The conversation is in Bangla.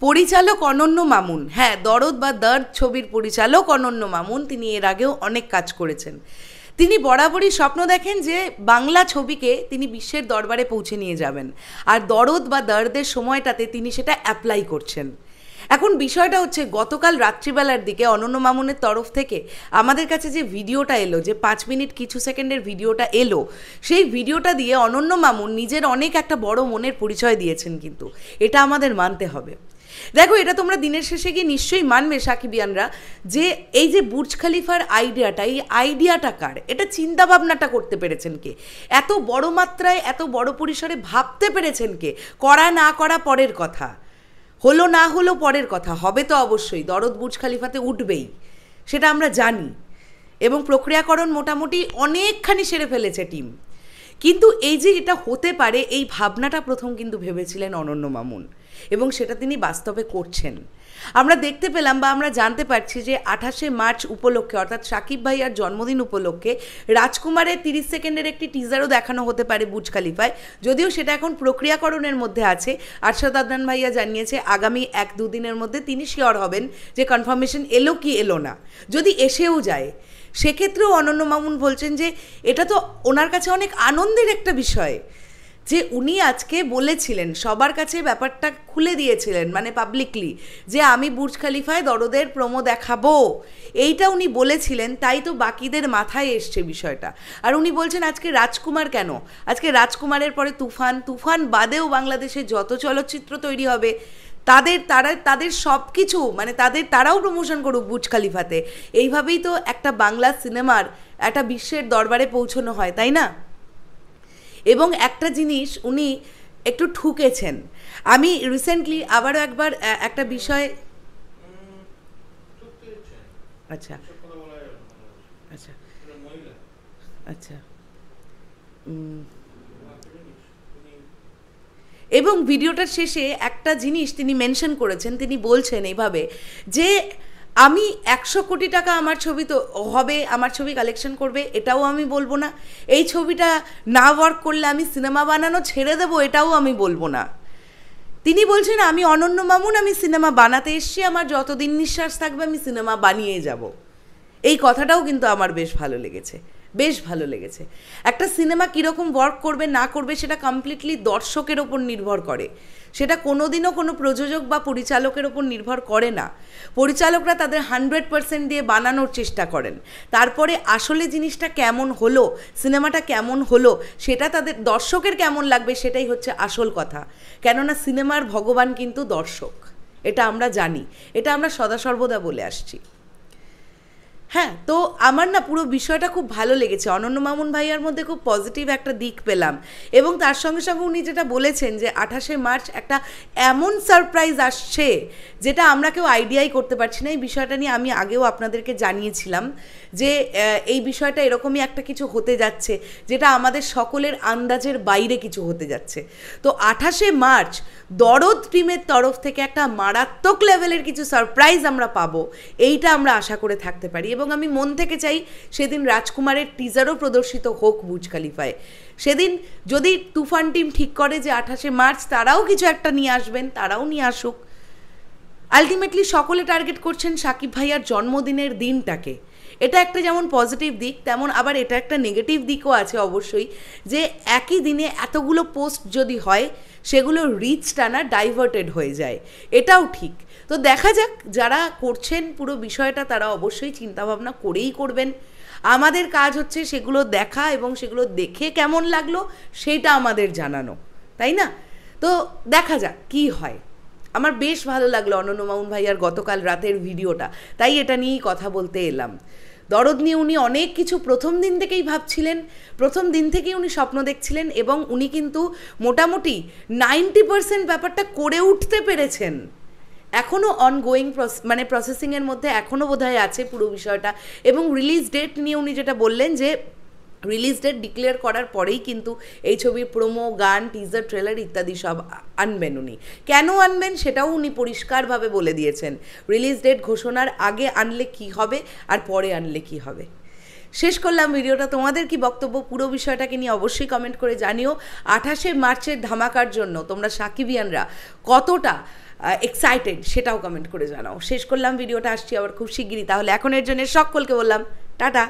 পরিচালক অনন্য মামুন, হ্যাঁ, দরদ বা দর্দ ছবির পরিচালক অনন্য মামুন, তিনি এর আগেও অনেক কাজ করেছেন। তিনি বরাবরই স্বপ্ন দেখেন যে বাংলা ছবিকে তিনি বিশ্বের দরবারে পৌঁছে নিয়ে যাবেন, আর দরদ বা দর্দের সময়টাতে তিনি সেটা অ্যাপ্লাই করছেন। এখন বিষয়টা হচ্ছে, গতকাল রাত্রিবেলার দিকে অনন্য মামুনের তরফ থেকে আমাদের কাছে যে ভিডিওটা এলো, যে 5 মিনিট কিছু সেকেন্ডের ভিডিওটা এলো, সেই ভিডিওটা দিয়ে অনন্য মামুন নিজের অনেক একটা বড় মনের পরিচয় দিয়েছেন, কিন্তু এটা আমাদের মানতে হবে। দেখো, এটা তোমরা দিনের শেষে গিয়ে নিশ্চয়ই মানবে সাকিবিয়ানরা, যে এই যে বুর্জ খলিফার আইডিয়াটা, এই আইডিয়াটা কার, এটা চিন্তা ভাবনাটা করতে পেরেছেন কে, এত বড় মাত্রায় এত বড় পরিসরে ভাবতে পেরেছেন কে। করা না করা পরের কথা, হলো না হলো পরের কথা, হবে তো অবশ্যই, দরদ বুর্জ খলিফাতে উঠবেই, সেটা আমরা জানি, এবং প্রক্রিয়াকরণ মোটামুটি অনেকখানি সেরে ফেলেছে টিম। কিন্তু এই যে এটা হতে পারে, এই ভাবনাটা প্রথম কিন্তু ভেবেছিলেন অনন্য মামুন, এবং সেটা তিনি বাস্তবে করছেন। আমরা দেখতে পেলাম বা আমরা জানতে পারছি যে 28শে মার্চ উপলক্ষে, অর্থাৎ সাকিব ভাইয়ার জন্মদিন উপলক্ষে, রাজকুমারের 30 সেকেন্ডের একটি টিজারও দেখানো হতে পারে বুর্জ খলিফায়, যদিও সেটা এখন প্রক্রিয়াকরণের মধ্যে আছে। আরশাদ আদনান ভাইয়া জানিয়েছে আগামী 1-2 দিনের মধ্যে তিনি শিওর হবেন যে কনফার্মেশন এলো কি এলো না। যদি এসেও যায়, সেক্ষেত্রেও অনন্য মামুন বলছেন যে এটা তো ওনার কাছে অনেক আনন্দের একটা বিষয়, যে উনি আজকে বলেছিলেন, সবার কাছে ব্যাপারটা খুলে দিয়েছিলেন, মানে পাবলিকলি, যে আমি বুর্জ খলিফায় দরদের প্রোমো দেখাবো, এইটা উনি বলেছিলেন। তাই তো বাকিদের মাথায় এসছে বিষয়টা। আর উনি বলছেন আজকে রাজকুমার কেন, আজকে রাজকুমারের পরে তুফান বাদেও বাংলাদেশে যত চলচ্চিত্র তৈরি হবে, তাদের সব কিছু, মানে তারাও প্রমোশন করুক বুর্জ খলিফাতে। এইভাবেই তো একটা বাংলা সিনেমার একটা বিশ্বের দরবারে পৌঁছানো হয়, তাই না? এবং একটা জিনিস উনি একটু ঠুকেছেন। আমি রিসেন্টলি আবারও একবার একটা বিষয়, আচ্ছা আচ্ছা আচ্ছা এবং ভিডিওটার শেষে একটা জিনিস তিনি মেনশন করেছেন, তিনি বলছেন এইভাবে যে আমি 100 কোটি টাকা আমার ছবি তো হবে, আমার ছবি কালেকশন করবে, এটাও আমি বলবো না। এই ছবিটা না ওয়ার্ক করলে আমি সিনেমা বানানো ছেড়ে দেবো, এটাও আমি বলবো না। তিনি বলছেন আমি অনন্য মামুন, আমি সিনেমা বানাতে এসেছি, আমার যতদিন নিঃশ্বাস থাকবে আমি সিনেমা বানিয়ে যাব। এই কথাটাও কিন্তু আমার বেশ ভালো লেগেছে, বেশ ভালো লেগেছে। একটা সিনেমা কীরকম ওয়ার্ক করবে না করবে সেটা কমপ্লিটলি দর্শকের ওপর নির্ভর করে, সেটা কোনোদিনও কোনো প্রযোজক বা পরিচালকের ওপর নির্ভর করে না। পরিচালকরা তাদের 100% দিয়ে বানানোর চেষ্টা করেন, তারপরে আসলে জিনিসটা কেমন হলো, সিনেমাটা কেমন হলো, সেটা তাদের দর্শকের কেমন লাগবে, সেটাই হচ্ছে আসল কথা। কেননা সিনেমার ভগবান কিন্তু দর্শক, এটা আমরা জানি, এটা আমরা সদা সর্বদা বলে আসছি। হ্যাঁ, তো আমার না পুরো বিষয়টা খুব ভালো লেগেছে। অনন্য মামুন ভাইয়ার মধ্যে খুব পজিটিভ একটা দিক পেলাম, এবং তার সঙ্গে সঙ্গে উনি যেটা বলেছেন যে 28শে মার্চ একটা এমন সারপ্রাইজ আসছে যেটা আমরা কেউ আইডিয়াই করতে পারছি না। এই বিষয়টা নিয়ে আমি আগেও আপনাদেরকে জানিয়েছিলাম যে এই বিষয়টা এরকমই একটা কিছু হতে যাচ্ছে যেটা আমাদের সকলের আন্দাজের বাইরে কিছু হতে যাচ্ছে। তো 28শে মার্চ দরদ টিমের তরফ থেকে একটা মারাত্মক লেভেলের কিছু সারপ্রাইজ আমরা পাবো, এইটা আমরা আশা করে থাকতে পারি। এবং আমি মন থেকে চাই সেদিন রাজকুমারের টিজারও প্রদর্শিত হোক বুর্জ খলিফায়। সেদিন যদি তুফান টিম ঠিক করে যে 28শে মার্চ তারাও কিছু একটা নিয়ে আসবেন, তারাও নিয়ে আসুক। আলটিমেটলি সকলে টার্গেট করছেন সাকিব ভাইয়ার জন্মদিনের দিনটাকে। এটা একটা যেমন পজিটিভ দিক, তেমন আবার এটা একটা নেগেটিভ দিকও আছে অবশ্যই, যে একই দিনে এতগুলো পোস্ট যদি হয় সেগুলো রিচটা না ডাইভার্টেড হয়ে যায়, এটাও ঠিক। তো দেখা যাক, যারা করছেন পুরো বিষয়টা তারা অবশ্যই চিন্তাভাবনা করেই করবেন। আমাদের কাজ হচ্ছে সেগুলো দেখা, এবং সেগুলো দেখে কেমন লাগলো সেইটা আমাদের জানানো, তাই না? তো দেখা যাক কি হয়। আমার বেশ ভালো লাগলো অনন্য মামুন ভাইয়ার গতকাল রাতের ভিডিওটা, তাই এটা নিয়েই কথা বলতে এলাম। দরদ নিয়ে উনি অনেক কিছু প্রথম দিন থেকেই ভাবছিলেন, প্রথম দিন থেকেই উনি স্বপ্ন দেখছিলেন, এবং উনি কিন্তু মোটামুটি 90% ব্যাপারটা করে উঠতে পেরেছেন। এখনও অনগোয়িং মানে প্রসেসিংয়ের মধ্যে এখনও বোধহয় আছে পুরো বিষয়টা। এবং রিলিজ ডেট নিয়ে উনি যেটা বললেন যে রিলিজ ডেট ডিক্লেয়ার করার পরেই কিন্তু এই ছবির প্রোমো, গান, টিজার, ট্রেলার ইত্যাদি সব আনবেন উনি। কেন আনবেন সেটাও উনি পরিষ্কারভাবে বলে দিয়েছেন, রিলিজ ডেট ঘোষণার আগে আনলে কি হবে আর পরে আনলে কি হবে। শেষ করলাম ভিডিওটা। তোমাদের কি বক্তব্য পুরো বিষয়টাকে নিয়ে অবশ্যই কমেন্ট করে জানিও। 28শে মার্চের ধামাকার জন্য তোমরা সাকিবিয়ানরা কতটা এক্সাইটেড সেটাও কমেন্ট করে জানাও। শেষ করলাম ভিডিওটা, আসছি আবার খুব শিগগিরই। তাহলে এখনের জন্য সকলকে বললাম টাটা।